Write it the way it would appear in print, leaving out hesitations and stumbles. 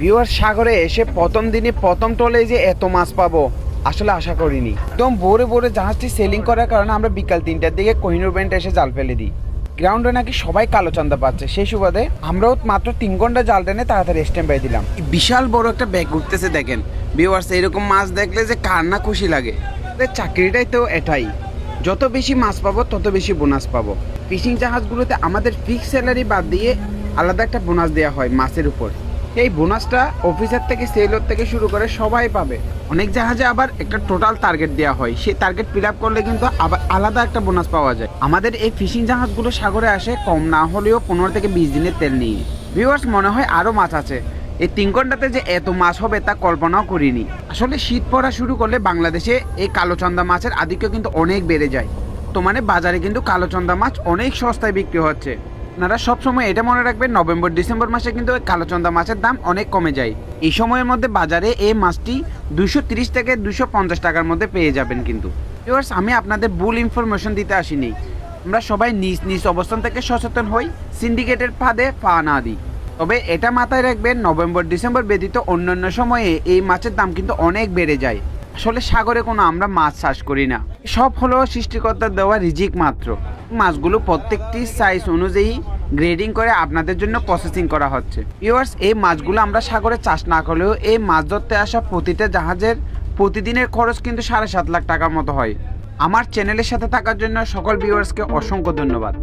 Viewer সাগরে এসে প্রথম দিনে প্রথম টলে যে এত মাছ পাবো আসলে আশা করিনি। একদম ভোরে ভোরে জাহাজটি সেলিং করার কারণে আমরা বিকাল 3টার দিকে কোহিনুর ব্যান্ডে এসে জাল ফেলে দিই। গ্রাউন্ডে নাকি সবাই কালো চান্দা পাচ্ছে, সেই সুবাদে আমরাও মাত্র 3 ঘন্টা জাল টেনে তাড়াতাড়ি স্ট্যান্ড বাই দিলাম। বিশাল বড় একটা ব্যাগ উঠতেছে দেখেন ভিউয়ার্স, এরকম মাছ দেখলে যে কার না খুশি লাগে। চাকরিটাই তো এটাই, যত বেশি মাছ পাবো তত বেশি বোনাস পাবো। ফিশিং জাহাজগুলোতে আমাদের ফিক্স স্যালারি বাদ দিয়ে আলাদা একটা বোনাস দেওয়া হয় মাছের উপর। এই বোনাসটা অফিসার থেকে সেলর থেকে শুরু করে সবাই পাবে। অনেক জাহাজে আবার একটা টোটাল টার্গেট দেওয়া হয়, সেই টার্গেট ফিল আপ করলে কিন্তু আবার আলাদা একটা বোনাস পাওয়া যায়। আমাদের এই ফিশিং জাহাজগুলো সাগরে আসে কম না হলেও 15 থেকে 20 দিনের তেল নিয়ে। ভিউয়ার্স, মনে হয় আরও মাছ আছে। এই 3 ঘন্টাতে যে এত মাছ হবে তা কল্পনাও করিনি। আসলে শীত পড়া শুরু করলে বাংলাদেশে এই কালোচন্দা মাছের আধিক্য কিন্তু অনেক বেড়ে যায়। তো মানে বাজারে কিন্তু কালোচন্দা মাছ অনেক সস্তায় বিক্রি হচ্ছে। আপনারা সবসময় এটা মনে রাখবেন, নভেম্বর ডিসেম্বর মাসে কিন্তু কালোচন্দা মাছের দাম অনেক কমে যায়। এই সময়ের মধ্যে বাজারে এই মাছটি 230 থেকে 250 টাকার মধ্যে পেয়ে যাবেন। কিন্তু ভিউয়ার্স, আমি আপনাদের ভুল ইনফরমেশন দিতে আসিনি। আমরা সবাই নিজ নিজ অবস্থান থেকে সচেতন হই, সিন্ডিকেটের ফাঁদে পা না দিই। তবে এটা মাথায় রাখবেন, নভেম্বর ডিসেম্বর ব্যতীত অন্যান্য সময়ে এই মাছের দাম কিন্তু অনেক বেড়ে যায়। আসলে সাগরে কোনো আমরা মাছ চাষ করি না, সব হলো সৃষ্টিকর্তার দেওয়া রিজিক মাত্র। মাছগুলো প্রত্যেকটি সাইজ অনুযায়ী গ্রেডিং করে আপনাদের জন্য প্রসেসিং করা হচ্ছে। ভিউয়ার্স, এই মাছগুলো আমরা সাগরে চাষ না করলেও এই মাছ ধরতে আসা প্রতিটা জাহাজের প্রতিদিনের খরচ কিন্তু 7.5 লাখ টাকার মতো হয়। আমার চ্যানেলের সাথে থাকার জন্য সকল ভিউয়ার্সকে অসংখ্য ধন্যবাদ।